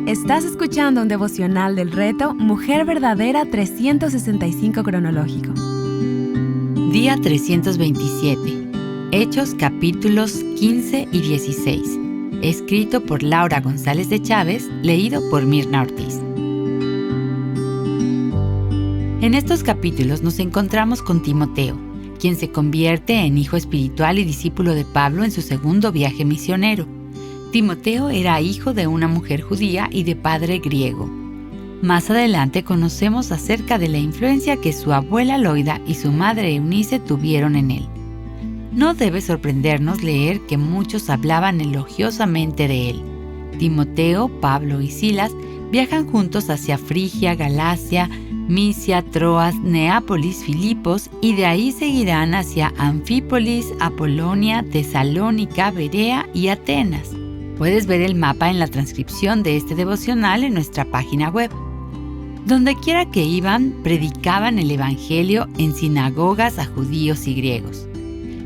Estás escuchando un devocional del reto Mujer Verdadera 365 cronológico. Día 327. Hechos capítulos 15 y 16. Escrito por Laura González de Chávez, leído por Mirna Ortiz. En estos capítulos nos encontramos con Timoteo, quien se convierte en hijo espiritual y discípulo de Pablo en su segundo viaje misionero. Timoteo era hijo de una mujer judía y de padre griego. Más adelante conocemos acerca de la influencia que su abuela Loida y su madre Eunice tuvieron en él. No debe sorprendernos leer que muchos hablaban elogiosamente de él. Timoteo, Pablo y Silas viajan juntos hacia Frigia, Galacia, Misia, Troas, Neápolis, Filipos y de ahí seguirán hacia Anfípolis, Apolonia, Tesalónica, Berea y Atenas. Puedes ver el mapa en la transcripción de este devocional en nuestra página web. Donde quiera que iban, predicaban el Evangelio en sinagogas a judíos y griegos.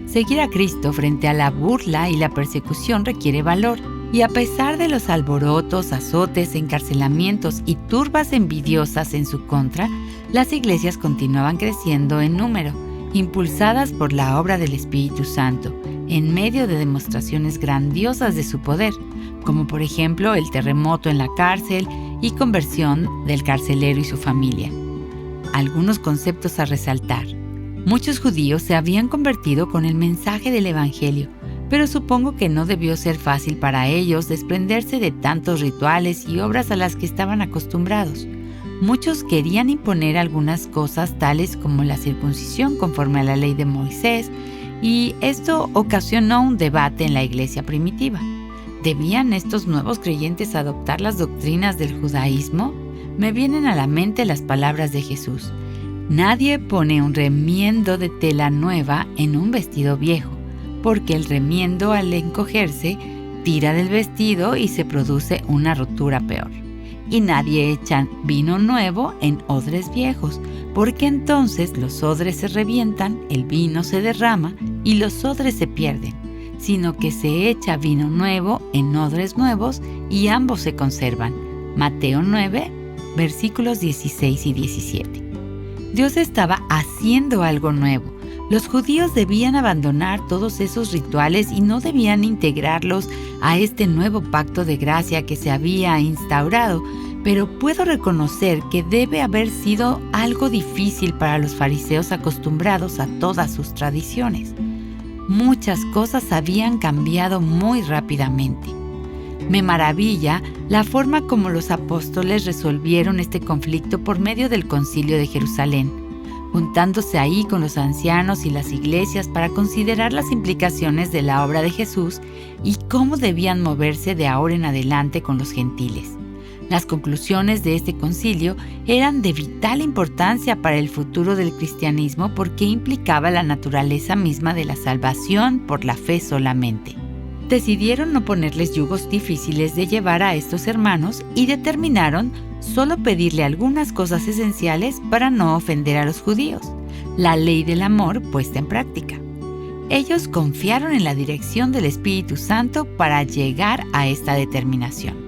Seguir a Cristo frente a la burla y la persecución requiere valor, y a pesar de los alborotos, azotes, encarcelamientos y turbas envidiosas en su contra, las iglesias continuaban creciendo en número, impulsadas por la obra del Espíritu Santo, en medio de demostraciones grandiosas de su poder, como por ejemplo el terremoto en la cárcel y conversión del carcelero y su familia. Algunos conceptos a resaltar. Muchos judíos se habían convertido con el mensaje del Evangelio, pero supongo que no debió ser fácil para ellos desprenderse de tantos rituales y obras a las que estaban acostumbrados. Muchos querían imponer algunas cosas tales como la circuncisión conforme a la ley de Moisés, y esto ocasionó un debate en la iglesia primitiva. ¿Debían estos nuevos creyentes adoptar las doctrinas del judaísmo? Me vienen a la mente las palabras de Jesús. Nadie pone un remiendo de tela nueva en un vestido viejo, porque el remiendo al encogerse tira del vestido y se produce una rotura peor. Y nadie echa vino nuevo en odres viejos, porque entonces los odres se revientan, el vino se derrama y los odres se pierden, sino que se echa vino nuevo en odres nuevos y ambos se conservan. Mateo 9, versículos 16 y 17. Dios estaba haciendo algo nuevo. Los judíos debían abandonar todos esos rituales y no debían integrarlos a este nuevo pacto de gracia que se había instaurado, pero puedo reconocer que debe haber sido algo difícil para los fariseos acostumbrados a todas sus tradiciones. Muchas cosas habían cambiado muy rápidamente. Me maravilla la forma como los apóstoles resolvieron este conflicto por medio del Concilio de Jerusalén, juntándose ahí con los ancianos y las iglesias para considerar las implicaciones de la obra de Jesús y cómo debían moverse de ahora en adelante con los gentiles. Las conclusiones de este concilio eran de vital importancia para el futuro del cristianismo porque implicaba la naturaleza misma de la salvación por la fe solamente. Decidieron no ponerles yugos difíciles de llevar a estos hermanos y determinaron solo pedirle algunas cosas esenciales para no ofender a los judíos, la ley del amor puesta en práctica. Ellos confiaron en la dirección del Espíritu Santo para llegar a esta determinación.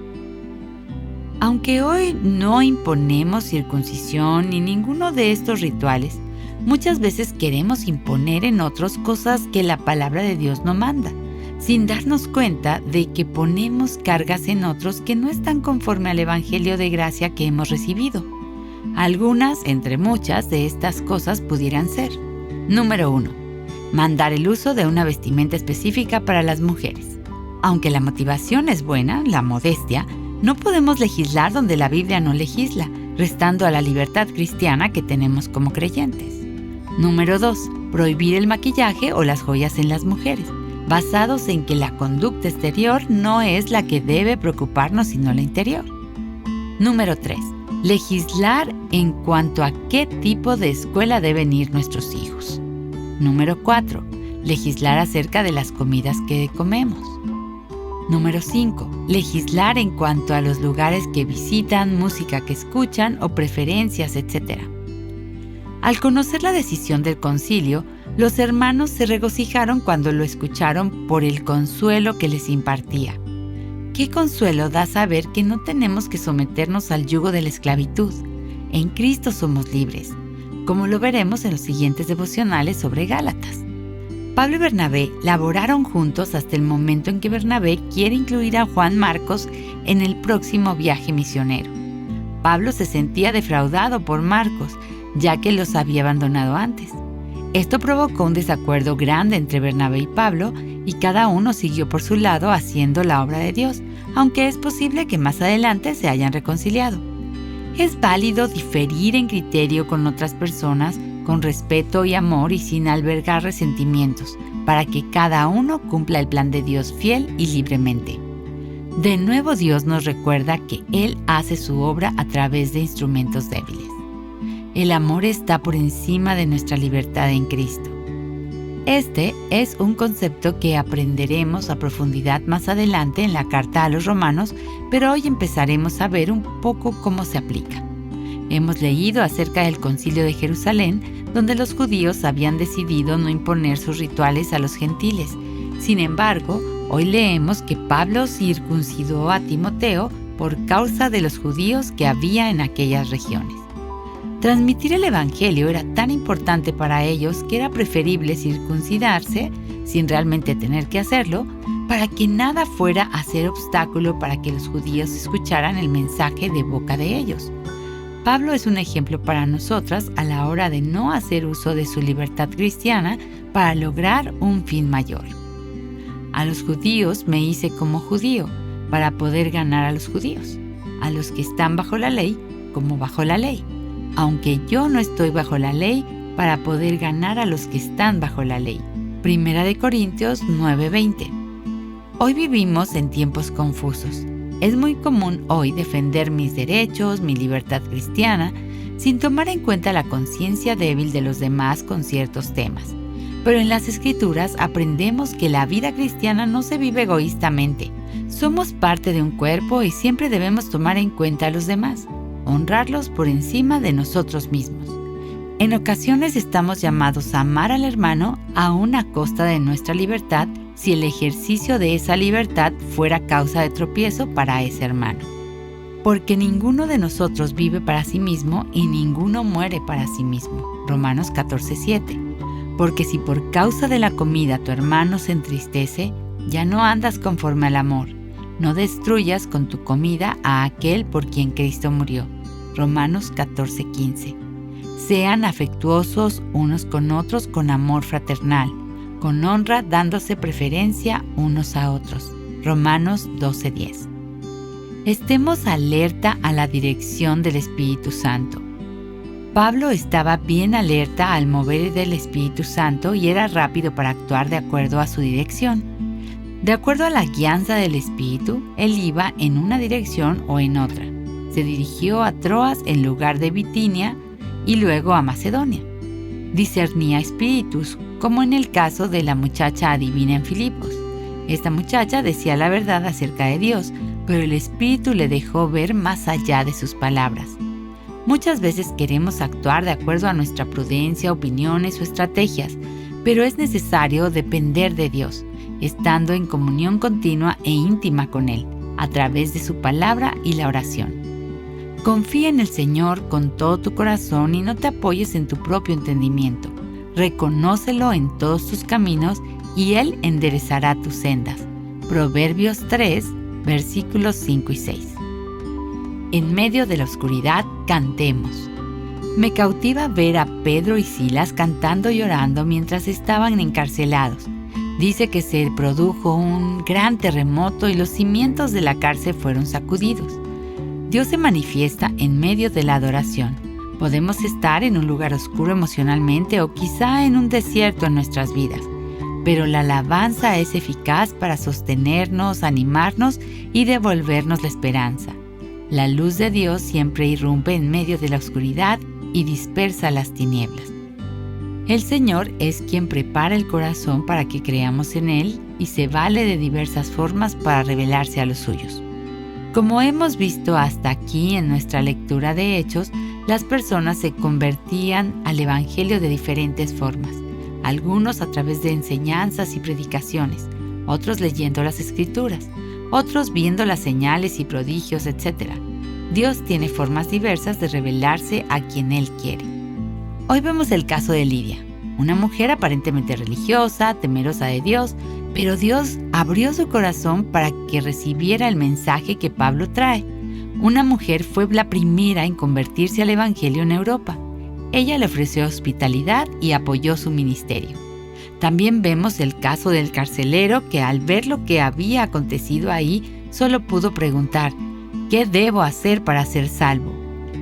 Aunque hoy no imponemos circuncisión ni ninguno de estos rituales, muchas veces queremos imponer en otros cosas que la palabra de Dios no manda, sin darnos cuenta de que ponemos cargas en otros que no están conforme al Evangelio de gracia que hemos recibido. Algunas, entre muchas, de estas cosas pudieran ser. Número 1. Mandar el uso de una vestimenta específica para las mujeres. Aunque la motivación es buena, la modestia, no podemos legislar donde la Biblia no legisla, restando a la libertad cristiana que tenemos como creyentes. Número 2. Prohibir el maquillaje o las joyas en las mujeres, basados en que la conducta exterior no es la que debe preocuparnos sino la interior. Número 3. Legislar en cuanto a qué tipo de escuela deben ir nuestros hijos. Número 4. Legislar acerca de las comidas que comemos. Número 5. Legislar en cuanto a los lugares que visitan, música que escuchan o preferencias, etc. Al conocer la decisión del concilio, los hermanos se regocijaron cuando lo escucharon por el consuelo que les impartía. Qué consuelo da saber que no tenemos que someternos al yugo de la esclavitud. En Cristo somos libres, como lo veremos en los siguientes devocionales sobre Gálatas. Pablo y Bernabé laboraron juntos hasta el momento en que Bernabé quiere incluir a Juan Marcos en el próximo viaje misionero. Pablo se sentía defraudado por Marcos, ya que los había abandonado antes. Esto provocó un desacuerdo grande entre Bernabé y Pablo, y cada uno siguió por su lado haciendo la obra de Dios, aunque es posible que más adelante se hayan reconciliado. Es válido diferir en criterio con otras personas con respeto y amor y sin albergar resentimientos, para que cada uno cumpla el plan de Dios fiel y libremente. De nuevo, Dios nos recuerda que Él hace su obra a través de instrumentos débiles. El amor está por encima de nuestra libertad en Cristo. Este es un concepto que aprenderemos a profundidad más adelante en la carta a los Romanos, pero hoy empezaremos a ver un poco cómo se aplica. Hemos leído acerca del Concilio de Jerusalén, donde los judíos habían decidido no imponer sus rituales a los gentiles. Sin embargo, hoy leemos que Pablo circuncidó a Timoteo por causa de los judíos que había en aquellas regiones. Transmitir el Evangelio era tan importante para ellos que era preferible circuncidarse, sin realmente tener que hacerlo, para que nada fuera a ser obstáculo para que los judíos escucharan el mensaje de boca de ellos. Pablo es un ejemplo para nosotras a la hora de no hacer uso de su libertad cristiana para lograr un fin mayor. A los judíos me hice como judío para poder ganar a los judíos, a los que están bajo la ley como bajo la ley, aunque yo no estoy bajo la ley para poder ganar a los que están bajo la ley. 1 Corintios 9:20. Hoy vivimos en tiempos confusos. Es muy común hoy defender mis derechos, mi libertad cristiana, sin tomar en cuenta la conciencia débil de los demás con ciertos temas. Pero en las Escrituras aprendemos que la vida cristiana no se vive egoístamente. Somos parte de un cuerpo y siempre debemos tomar en cuenta a los demás, honrarlos por encima de nosotros mismos. En ocasiones estamos llamados a amar al hermano aún a costa de nuestra libertad, si el ejercicio de esa libertad fuera causa de tropiezo para ese hermano. Porque ninguno de nosotros vive para sí mismo y ninguno muere para sí mismo. Romanos 14:7. Porque si por causa de la comida tu hermano se entristece, ya no andas conforme al amor. No destruyas con tu comida a aquel por quien Cristo murió. Romanos 14:15. Sean afectuosos unos con otros con amor fraternal, con honra dándose preferencia unos a otros. Romanos 12:10. Estemos alerta a la dirección del Espíritu Santo. Pablo estaba bien alerta al mover del Espíritu Santo y era rápido para actuar de acuerdo a su dirección. De acuerdo a la guianza del Espíritu, él iba en una dirección o en otra. Se dirigió a Troas en lugar de Bitinia y luego a Macedonia. Discernía espíritus, como en el caso de la muchacha adivina en Filipos. Esta muchacha decía la verdad acerca de Dios, pero el Espíritu le dejó ver más allá de sus palabras. Muchas veces queremos actuar de acuerdo a nuestra prudencia, opiniones o estrategias, pero es necesario depender de Dios, estando en comunión continua e íntima con Él, a través de su palabra y la oración. Confía en el Señor con todo tu corazón y no te apoyes en tu propio entendimiento. Reconócelo en todos tus caminos y Él enderezará tus sendas. Proverbios 3, versículos 5 y 6. En medio de la oscuridad, cantemos. Me cautiva ver a Pedro y Silas cantando y orando mientras estaban encarcelados. Dice que se produjo un gran terremoto y los cimientos de la cárcel fueron sacudidos. Dios se manifiesta en medio de la adoración. Podemos estar en un lugar oscuro emocionalmente o quizá en un desierto en nuestras vidas, pero la alabanza es eficaz para sostenernos, animarnos y devolvernos la esperanza. La luz de Dios siempre irrumpe en medio de la oscuridad y dispersa las tinieblas. El Señor es quien prepara el corazón para que creamos en Él y se vale de diversas formas para revelarse a los suyos. Como hemos visto hasta aquí en nuestra lectura de Hechos, las personas se convertían al Evangelio de diferentes formas, algunos a través de enseñanzas y predicaciones, otros leyendo las Escrituras, otros viendo las señales y prodigios, etc. Dios tiene formas diversas de revelarse a quien Él quiere. Hoy vemos el caso de Lidia, una mujer aparentemente religiosa, temerosa de Dios, pero Dios abrió su corazón para que recibiera el mensaje que Pablo trae. Una mujer fue la primera en convertirse al Evangelio en Europa. Ella le ofreció hospitalidad y apoyó su ministerio. También vemos el caso del carcelero que al ver lo que había acontecido ahí, solo pudo preguntar, ¿qué debo hacer para ser salvo?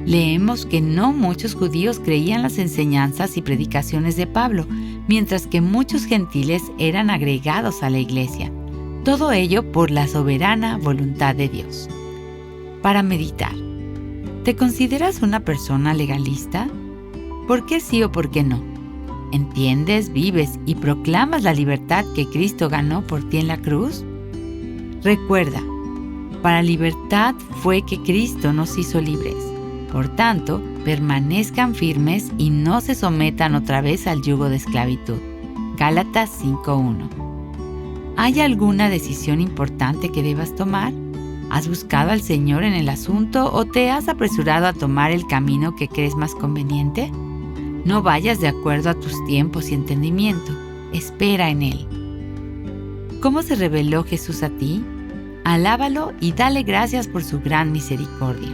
Leemos que no muchos judíos creían las enseñanzas y predicaciones de Pablo, mientras que muchos gentiles eran agregados a la iglesia. Todo ello por la soberana voluntad de Dios. Para meditar, ¿te consideras una persona legalista? ¿Por qué sí o por qué no? ¿Entiendes, vives y proclamas la libertad que Cristo ganó por ti en la cruz? Recuerda, para libertad fue que Cristo nos hizo libres. Por tanto, permanezcan firmes y no se sometan otra vez al yugo de esclavitud. Gálatas 5:1. ¿Hay alguna decisión importante que debas tomar? ¿Has buscado al Señor en el asunto o te has apresurado a tomar el camino que crees más conveniente? No vayas de acuerdo a tus tiempos y entendimiento. Espera en Él. ¿Cómo se reveló Jesús a ti? Alábalo y dale gracias por su gran misericordia.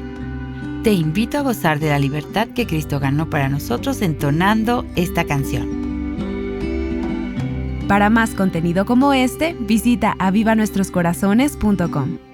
Te invito a gozar de la libertad que Cristo ganó para nosotros entonando esta canción. Para más contenido como este, visita avivanuestroscorazones.com.